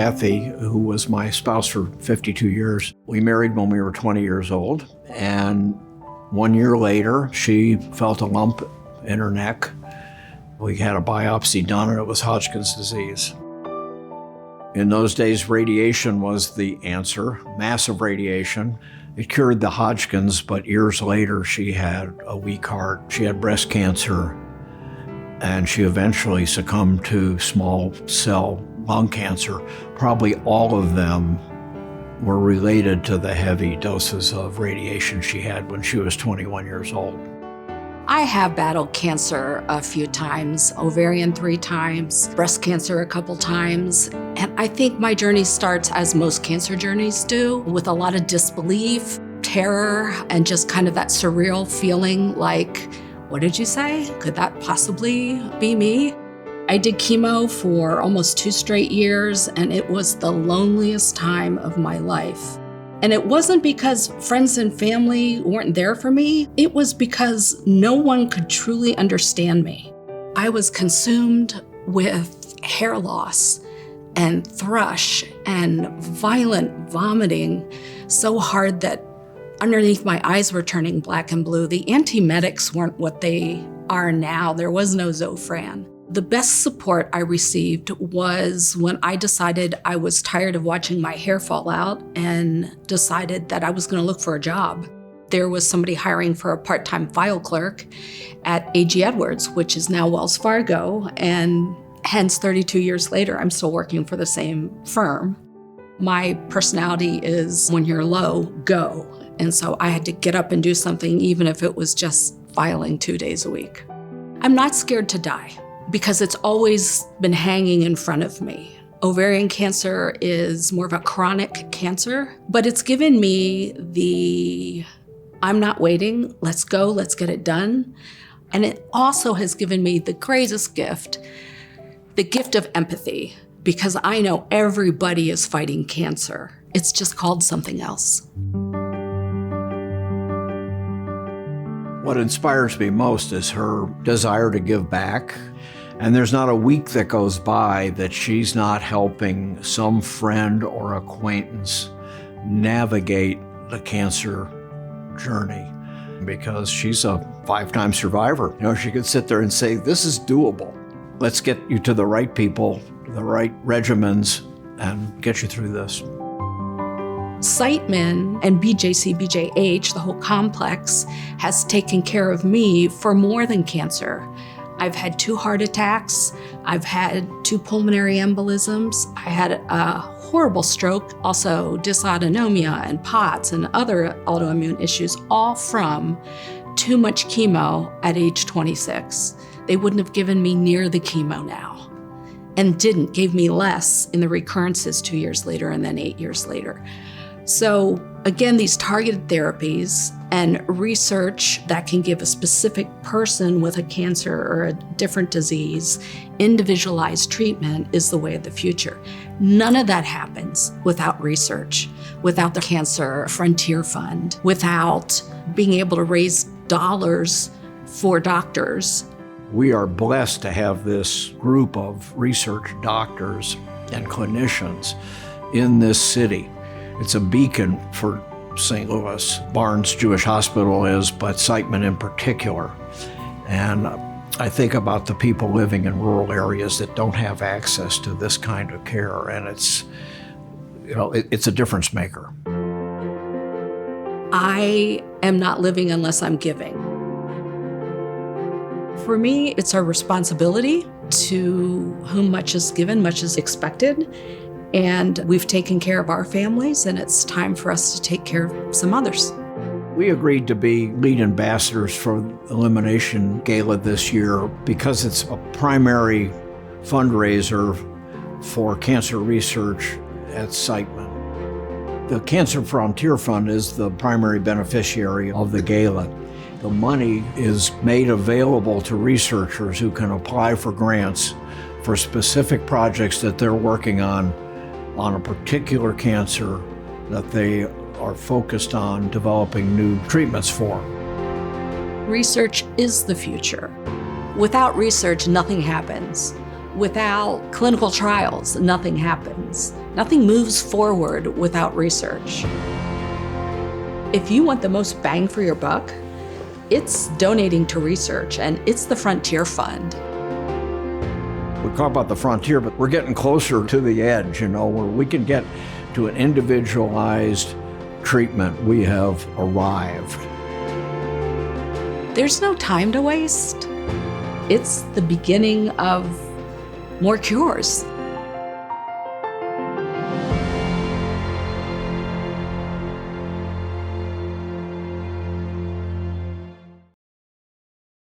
Kathy, who was my spouse for 52 years. We married when we were 20 years old, and 1 year later, she felt a lump in her neck. We had a biopsy done, and it was Hodgkin's disease. In those days, radiation was the answer, massive radiation. It cured the Hodgkin's, but years later, she had a weak heart. She had breast cancer, and she eventually succumbed to small cell lung cancer. Probably all of them were related to the heavy doses of radiation she had when she was 21 years old. I have battled cancer a few times, ovarian 3 times, breast cancer a couple times. And I think my journey starts, as most cancer journeys do, with a lot of disbelief, terror, and just kind of that surreal feeling like, what did you say? Could that possibly be me? I did chemo for almost 2 straight years, and it was the loneliest time of my life. And it wasn't because friends and family weren't there for me. It was because no one could truly understand me. I was consumed with hair loss and thrush and violent vomiting so hard that underneath my eyes were turning black and blue. The antiemetics weren't what they are now. There was no Zofran. The best support I received was when I decided I was tired of watching my hair fall out and decided that I was going to look for a job. There was somebody hiring for a part-time file clerk at A.G. Edwards, which is now Wells Fargo, and hence 32 years later, I'm still working for the same firm. My personality is, when you're low, go. And so I had to get up and do something, even if it was just filing 2 days a week. I'm not scared to die, because it's always been hanging in front of me. Ovarian cancer is more of a chronic cancer, but it's given me the, I'm not waiting, let's go, let's get it done. And it also has given me the greatest gift, the gift of empathy, because I know everybody is fighting cancer. It's just called something else. What inspires me most is her desire to give back. And there's not a week that goes by that she's not helping some friend or acquaintance navigate the cancer journey, because she's a 5-time survivor. You know, she could sit there and say, this is doable. Let's get you to the right people, the right regimens, and get you through this. Siteman and BJC, BJH, the whole complex, has taken care of me for more than cancer. I've had 2 heart attacks. I've had 2 pulmonary embolisms. I had a horrible stroke, also dysautonomia and POTS and other autoimmune issues, all from too much chemo at age 26. They wouldn't have given me near the chemo now, and gave me less in the recurrences 2 years later and then 8 years later. So again, these targeted therapies and research that can give a specific person with a cancer or a different disease individualized treatment is the way of the future. None of that happens without research, without the Cancer Frontier Fund, without being able to raise dollars for doctors. We are blessed to have this group of research doctors and clinicians in this city. It's a beacon for St. Louis. Barnes Jewish Hospital is, but Siteman in particular. And I think about the people living in rural areas that don't have access to this kind of care, and it's a difference maker. I am not living unless I'm giving. For me, it's our responsibility. To whom much is given, much is expected. And we've taken care of our families, and it's time for us to take care of some others. We agreed to be lead ambassadors for Illumination Gala this year because it's a primary fundraiser for cancer research at Siteman. The Cancer Frontier Fund is the primary beneficiary of the gala. The money is made available to researchers who can apply for grants for specific projects that they're working on a particular cancer that they are focused on developing new treatments for. Research is the future. Without research, nothing happens. Without clinical trials, nothing happens. Nothing moves forward without research. If you want the most bang for your buck, it's donating to research, and it's the Frontier Fund. We talk about the frontier, but we're getting closer to the edge, where we can get to an individualized treatment. We have arrived. There's no time to waste. It's the beginning of more cures.